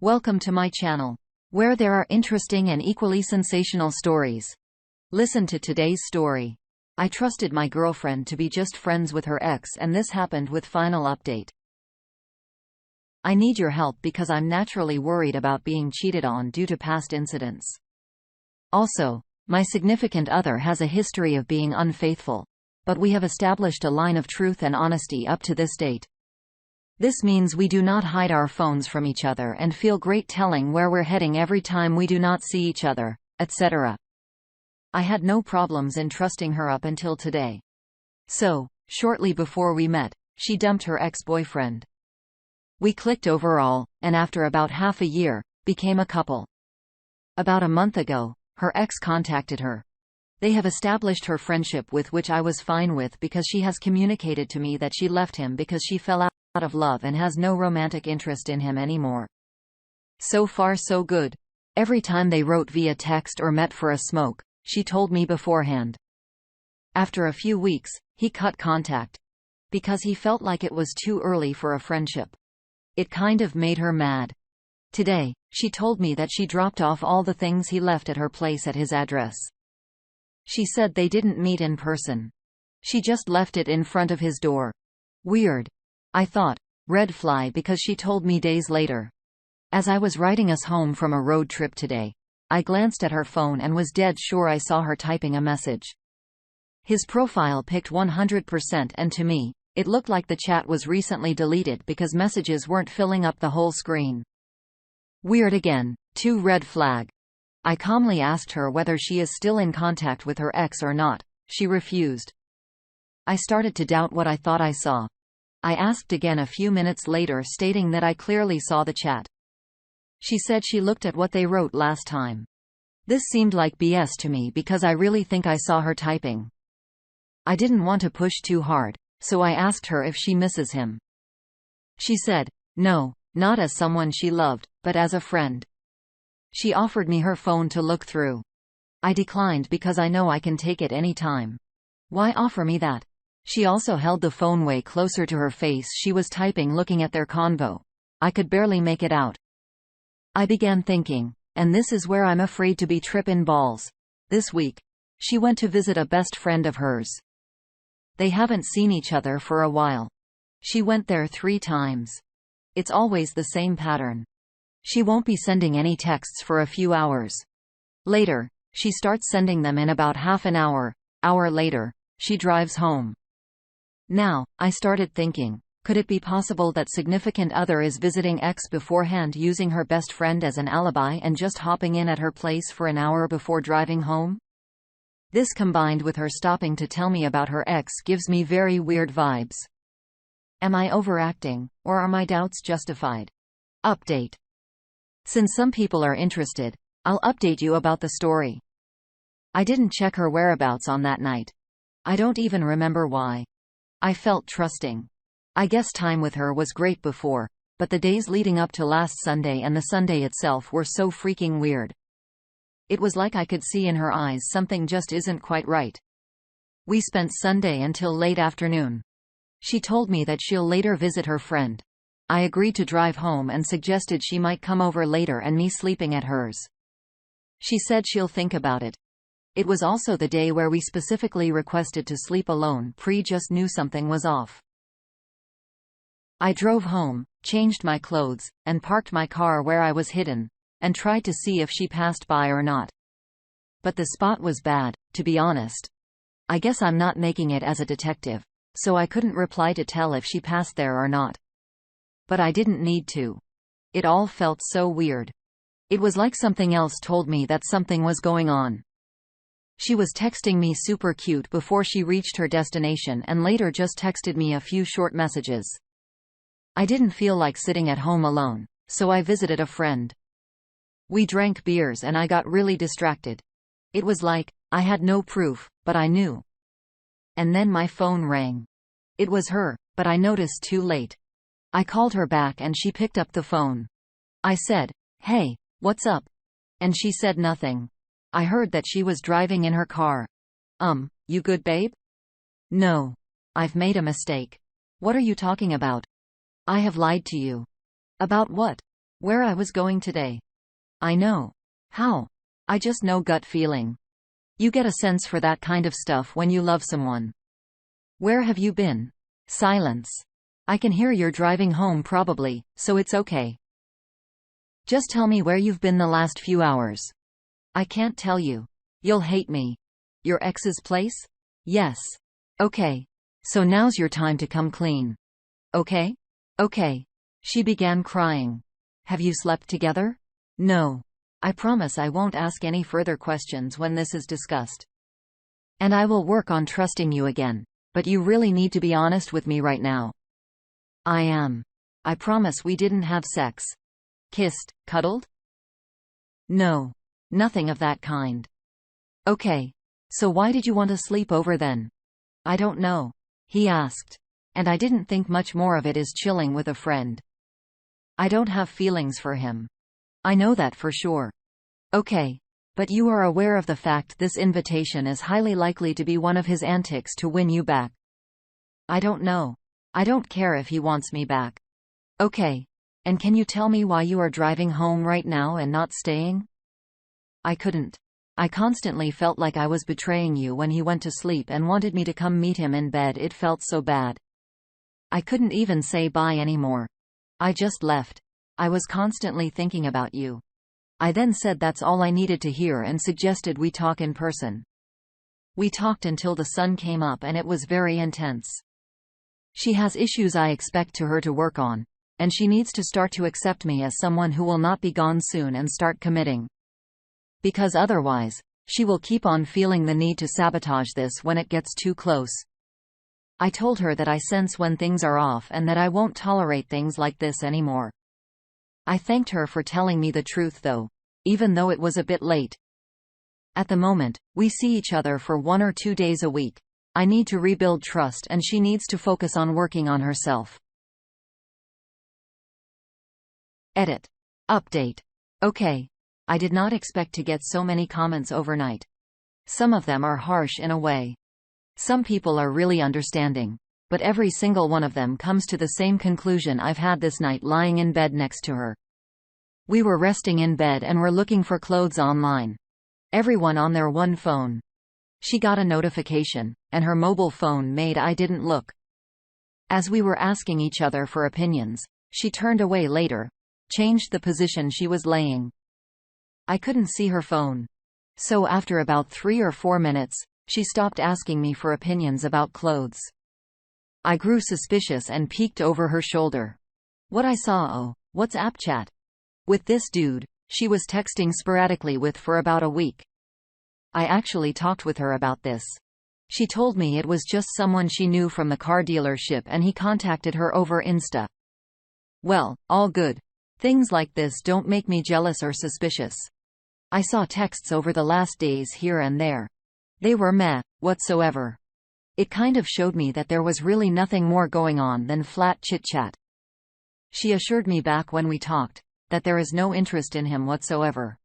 Welcome to my channel, where there are interesting and equally sensational stories. Listen to today's story. I trusted my girlfriend to be just friends with her ex, and this happened with final update. I need your help because I'm naturally worried about being cheated on due to past incidents. Also, my significant other has a history of being unfaithful, but we have established a line of truth and honesty up to this date. This means we do not hide our phones from each other and feel great telling where we're heading every time we do not see each other, etc. I had no problems in trusting her up until today. So, shortly before we met, she dumped her ex-boyfriend. We clicked overall, and after about half a year, became a couple. About a month ago, her ex contacted her. They have established her friendship, with which I was fine with because she has communicated to me that she left him because she fell out of love and has no romantic interest in him anymore. So far so good. Every time they wrote via text or met for a smoke, she told me beforehand. After a few weeks, he cut contact. Because he felt like it was too early for a friendship. It kind of made her mad. Today, she told me that she dropped off all the things he left at her place at his address. She said they didn't meet in person. She just left it in front of his door. Weird. I thought, red flag, because she told me days later. As I was riding us home from a road trip today, I glanced at her phone and was dead sure I saw her typing a message. His profile picked 100%, and to me, it looked like the chat was recently deleted because messages weren't filling up the whole screen. Weird again, 2 red flag. I calmly asked her whether she is still in contact with her ex or not. She refused. I started to doubt what I thought I saw. I asked again a few minutes later, stating that I clearly saw the chat. She said she looked at what they wrote last time. This seemed like BS to me because I really think I saw her typing. I didn't want to push too hard, so I asked her if she misses him. She said, no, not as someone she loved, but as a friend. She offered me her phone to look through. I declined because I know I can take it any time. Why offer me that? She also held the phone way closer to her face. She was typing, looking at their convo. I could barely make it out. I began thinking, and this is where I'm afraid to be tripping balls. This week, she went to visit a best friend of hers. They haven't seen each other for a while. She went there 3 times. It's always the same pattern. She won't be sending any texts for a few hours. Later, she starts sending them in about half an hour. Hour later, she drives home. Now, I started thinking, could it be possible that significant other is visiting ex beforehand, using her best friend as an alibi and just hopping in at her place for an hour before driving home? This, combined with her stopping to tell me about her ex, gives me very weird vibes. Am I overacting, or are my doubts justified? Update. Since some people are interested, I'll update you about the story. I didn't check her whereabouts on that night. I don't even remember why. I felt trusting. I guess time with her was great before, but the days leading up to last Sunday and the Sunday itself were so freaking weird. It was like I could see in her eyes something just isn't quite right. We spent Sunday until late afternoon. She told me that she'll later visit her friend. I agreed to drive home and suggested she might come over later and me sleeping at hers. She said she'll think about it. It was also the day where we specifically requested to sleep alone. Just knew something was off. I drove home, changed my clothes, and parked my car where I was hidden, and tried to see if she passed by or not. But the spot was bad, to be honest. I guess I'm not making it as a detective, so I couldn't reply to tell if she passed there or not. But I didn't need to. It all felt so weird. It was like something else told me that something was going on. She was texting me super cute before she reached her destination, and later just texted me a few short messages. I didn't feel like sitting at home alone, so I visited a friend. We drank beers and I got really distracted. It was like, I had no proof, but I knew. And then my phone rang. It was her, but I noticed too late. I called her back and she picked up the phone. I said, hey, what's up? And she said nothing. I heard that she was driving in her car. You good, babe? No. I've made a mistake. What are you talking about? I have lied to you. About what? Where I was going today. I know. How? I just know gut feeling. You get a sense for that kind of stuff when you love someone. Where have you been? Silence. I can hear you're driving home probably, so it's okay. Just tell me where you've been the last few hours. I can't tell you. You'll hate me. Your ex's place? Yes. Okay. So now's your time to come clean. Okay? Okay. She began crying. Have you slept together? No. I promise I won't ask any further questions when this is discussed. And I will work on trusting you again, but you really need to be honest with me right now. I am. I promise we didn't have sex. Kissed, cuddled? No. Nothing of that kind. Okay. So why did you want to sleep over then? I don't know. He asked. And I didn't think much more of it as chilling with a friend. I don't have feelings for him. I know that for sure. Okay. But you are aware of the fact this invitation is highly likely to be one of his antics to win you back. I don't know. I don't care if he wants me back. Okay. And can you tell me why you are driving home right now and not staying? I couldn't. I constantly felt like I was betraying you when he went to sleep and wanted me to come meet him in bed. It felt so bad. I couldn't even say bye anymore. I just left. I was constantly thinking about you. I then said that's all I needed to hear and suggested we talk in person. We talked until the sun came up and it was very intense. She has issues I expect her to work on, and she needs to start to accept me as someone who will not be gone soon and start committing. Because otherwise, she will keep on feeling the need to sabotage this when it gets too close. I told her that I sense when things are off and that I won't tolerate things like this anymore. I thanked her for telling me the truth though, even though it was a bit late. At the moment, we see each other for 1 or 2 days a week. I need to rebuild trust and she needs to focus on working on herself. Edit. Update. Okay. I did not expect to get so many comments overnight. Some of them are harsh in a way. Some people are really understanding. But every single one of them comes to the same conclusion I've had this night lying in bed next to her. We were resting in bed and were looking for clothes online. Everyone on their one phone. She got a notification, and her mobile phone made I didn't look. As we were asking each other for opinions, she turned away later, changed the position she was laying. I couldn't see her phone. So after about 3 or 4 minutes, she stopped asking me for opinions about clothes. I grew suspicious and peeked over her shoulder. What I saw, WhatsApp chat. With this dude, she was texting sporadically with for about a week. I actually talked with her about this. She told me it was just someone she knew from the car dealership and he contacted her over Insta. Well, all good. Things like this don't make me jealous or suspicious. I saw texts over the last days here and there. They were meh, whatsoever. It kind of showed me that there was really nothing more going on than flat chit-chat. She assured me back when we talked, that there is no interest in him whatsoever.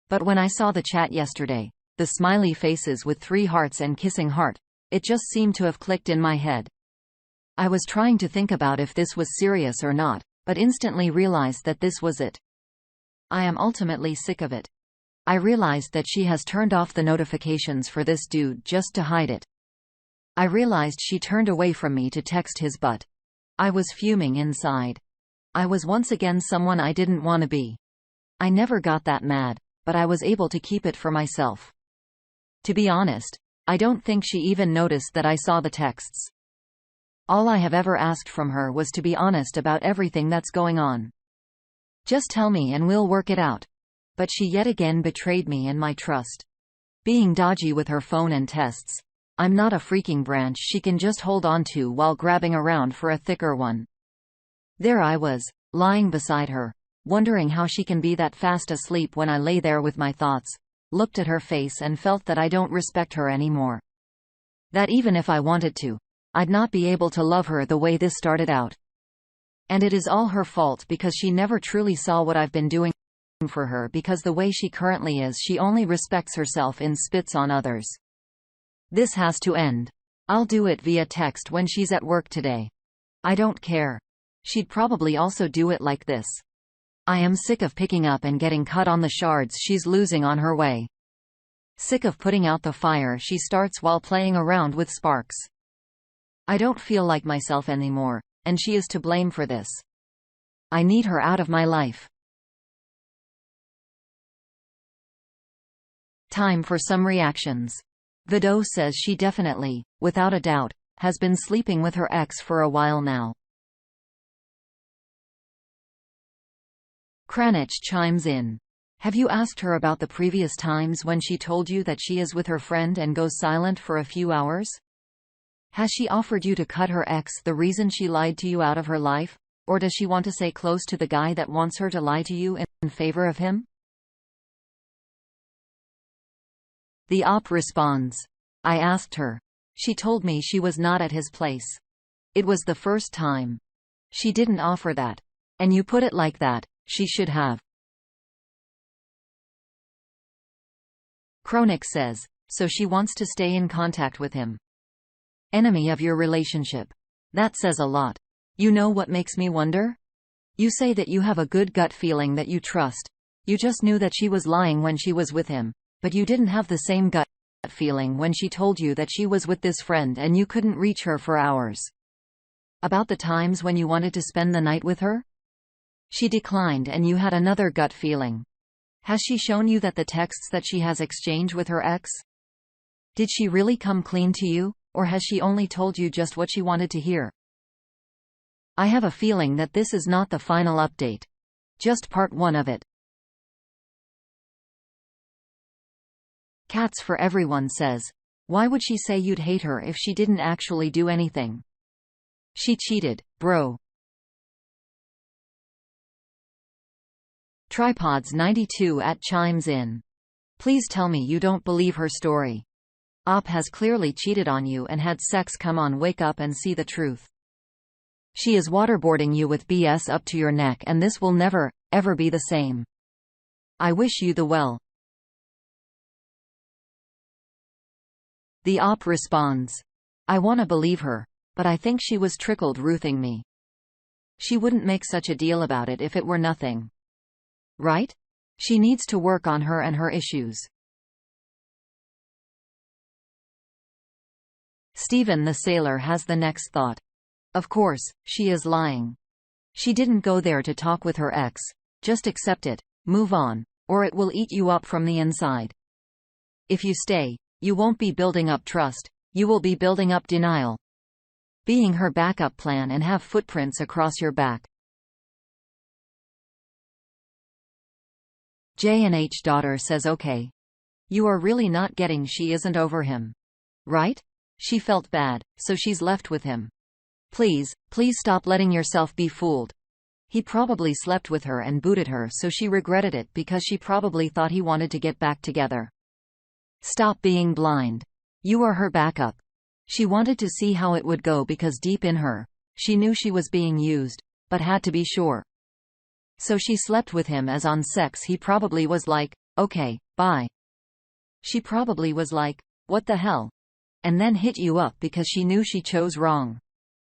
But when I saw the chat yesterday, the smiley faces with 3 hearts and kissing heart, it just seemed to have clicked in my head. I was trying to think about if this was serious or not, but instantly realized that this was it. I am ultimately sick of it. I realized that she has turned off the notifications for this dude just to hide it. I realized she turned away from me to text his butt. I was fuming inside. I was once again someone I didn't want to be. I never got that mad, but I was able to keep it for myself. To be honest, I don't think she even noticed that I saw the texts. All I have ever asked from her was to be honest about everything that's going on. Just tell me and we'll work it out. But she yet again betrayed me and my trust. Being dodgy with her phone and tests. I'm not a freaking branch she can just hold on to while grabbing around for a thicker one. There I was, lying beside her, wondering how she can be that fast asleep when I lay there with my thoughts, looked at her face and felt that I don't respect her anymore. That even if I wanted to, I'd not be able to love her the way this started out. And it is all her fault because she never truly saw what I've been doing for her, because the way she currently is, she only respects herself and spits on others. This has to end. I'll do it via text when she's at work today. I don't care. She'd probably also do it like this. I am sick of picking up and getting cut on the shards she's losing on her way. Sick of putting out the fire she starts while playing around with sparks. I don't feel like myself anymore, and she is to blame for this. I need her out of my life. Time for some reactions. Vido says she definitely, without a doubt, has been sleeping with her ex for a while now. Kranich chimes in. Have you asked her about the previous times when she told you that she is with her friend and goes silent for a few hours? Has she offered you to cut her ex the reason she lied to you out of her life, or does she want to stay close to the guy that wants her to lie to you in favor of him? The op responds. I asked her. She told me she was not at his place. It was the first time. She didn't offer that. And you put it like that, she should have. Kronik says, so she wants to stay in contact with him. Enemy of your relationship. That says a lot. You know what makes me wonder? You say that you have a good gut feeling that you trust. You just knew that she was lying when she was with him, but you didn't have the same gut feeling when she told you that she was with this friend and you couldn't reach her for hours. About the times when you wanted to spend the night with her? She declined and you had another gut feeling. Has she shown you that the texts that she has exchanged with her ex? Did she really come clean to you, or has she only told you just what she wanted to hear? I have a feeling that this is not the final update. Just part 1 of it. Cats for Everyone says, why would she say you'd hate her if she didn't actually do anything? She cheated, bro. Tripods 92 chimes in. Please tell me you don't believe her story. Op has clearly cheated on you and had sex. Come on, wake up and see the truth. She is waterboarding you with BS up to your neck and this will never, ever be the same. I wish you the well. The op responds. I wanna believe her, but I think she was trickled ruthing me. She wouldn't make such a deal about it if it were nothing. Right? She needs to work on her and her issues. Stephen the sailor has the next thought. Of course, she is lying. She didn't go there to talk with her ex. Just accept it, move on, or it will eat you up from the inside. If you stay, you won't be building up trust, you will be building up denial. Being her backup plan and have footprints across your back. J&H daughter says okay. You are really not getting she isn't over him. Right? She felt bad, so she's left with him. Please stop letting yourself be fooled. He probably slept with her and booted her so she regretted it because she probably thought he wanted to get back together. Stop being blind. You are her backup. She wanted to see how it would go because deep in her, she knew she was being used, but had to be sure. So she slept with him as on sex he probably was like, okay, bye. She probably was like, what the hell? And then hit you up because she knew she chose wrong.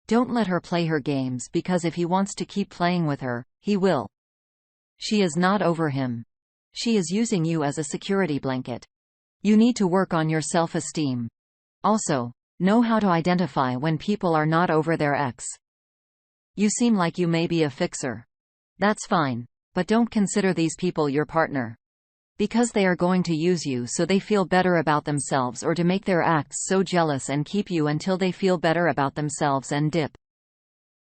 Don't let her play her games because if he wants to keep playing with her, he will. She is not over him. She is using you as a security blanket. You need to work on your self-esteem. Also, know how to identify when people are not over their ex. You seem like you may be a fixer. That's fine, but don't consider these people your partner. Because they are going to use you so they feel better about themselves or to make their acts so jealous and keep you until they feel better about themselves and dip.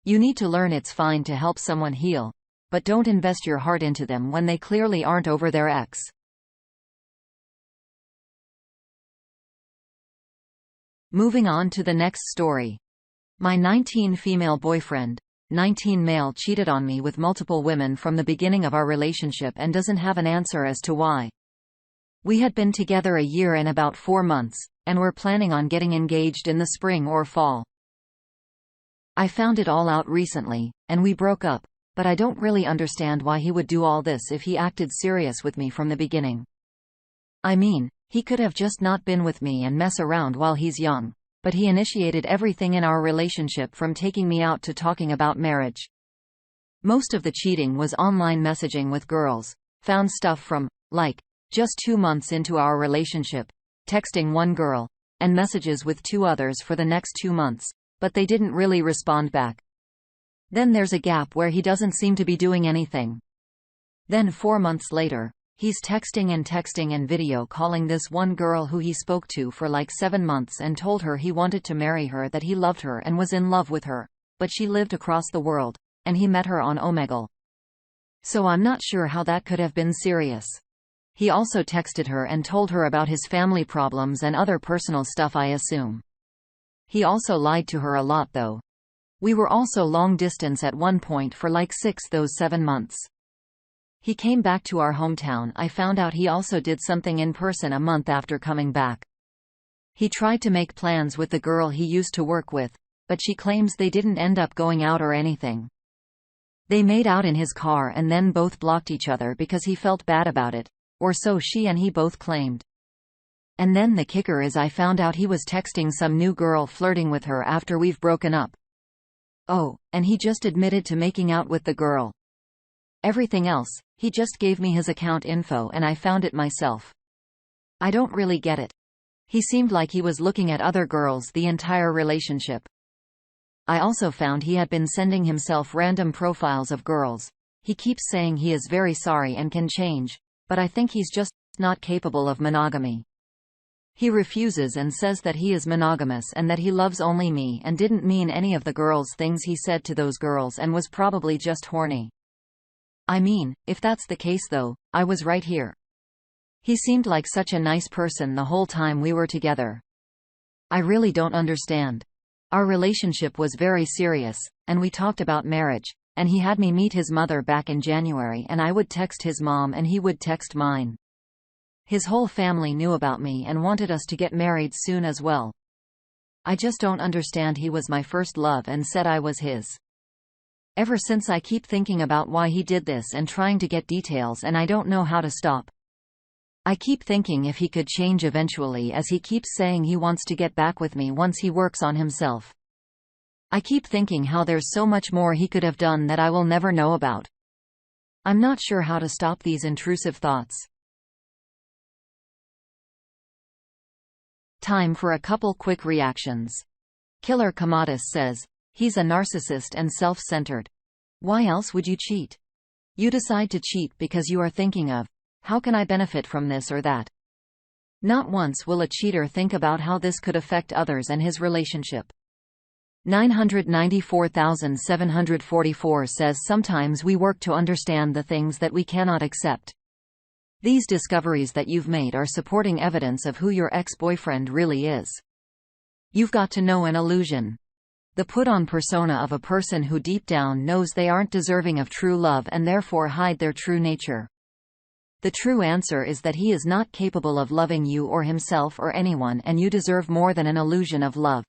You need to learn it's fine to help someone heal, but don't invest your heart into them when they clearly aren't over their ex. Moving on to the next story. My 19 female boyfriend, 19 male cheated on me with multiple women from the beginning of our relationship and doesn't have an answer as to why. We had been together a year and about 4 months, and were planning on getting engaged in the spring or fall. I found it all out recently, and we broke up, but I don't really understand why he would do all this if he acted serious with me from the beginning. I mean, he could have just not been with me and mess around while he's young. But he initiated everything in our relationship from taking me out to talking about marriage. Most of the cheating was online messaging with girls. Found stuff from, like, just 2 months into our relationship, texting one girl, and messages with 2 others for the next 2 months, but they didn't really respond back. Then there's a gap where he doesn't seem to be doing anything. Then 4 months later, he's texting and video calling this one girl who he spoke to for like 7 months and told her he wanted to marry her, that he loved her and was in love with her, but she lived across the world, and he met her on Omegle. So I'm not sure how that could have been serious. He also texted her and told her about his family problems and other personal stuff, I assume. He also lied to her a lot though. We were also long distance at one point for like 7 months. He came back to our hometown. I found out he also did something in person a month after coming back. He tried to make plans with the girl he used to work with, but she claims they didn't end up going out or anything. They made out in his car and then both blocked each other because he felt bad about it, or so she and he both claimed. And then the kicker is I found out he was texting some new girl, flirting with her after we've broken up. Oh, and he just admitted to making out with the girl. Everything else, he just gave me his account info and I found it myself. I don't really get it. He seemed like he was looking at other girls the entire relationship. I also found he had been sending himself random profiles of girls. He keeps saying he is very sorry and can change, but I think he's just not capable of monogamy. He refuses and says that he is monogamous and that he loves only me and didn't mean any of the girls' things he said to those girls and was probably just horny. I mean, if that's the case though, I was right here. He seemed like such a nice person the whole time we were together. I really don't understand. Our relationship was very serious, and we talked about marriage, and he had me meet his mother back in January, and I would text his mom and he would text mine. His whole family knew about me and wanted us to get married soon as well. I just don't understand. He was my first love and said I was his. Ever since I keep thinking about why he did this and trying to get details, and I don't know how to stop. I keep thinking if he could change eventually, as he keeps saying he wants to get back with me once he works on himself. I keep thinking how there's so much more he could have done that I will never know about. I'm not sure how to stop these intrusive thoughts. Time for a couple quick reactions. Killer Kamatis says, he's a narcissist and self-centered. Why else would you cheat? You decide to cheat because you are thinking of, how can I benefit from this or that? Not once will a cheater think about how this could affect others and his relationship. 994,744 says sometimes we work to understand the things that we cannot accept. These discoveries that you've made are supporting evidence of who your ex-boyfriend really is. You've got to know an illusion. The put-on persona of a person who deep down knows they aren't deserving of true love and therefore hide their true nature. The true answer is that he is not capable of loving you or himself or anyone, and you deserve more than an illusion of love.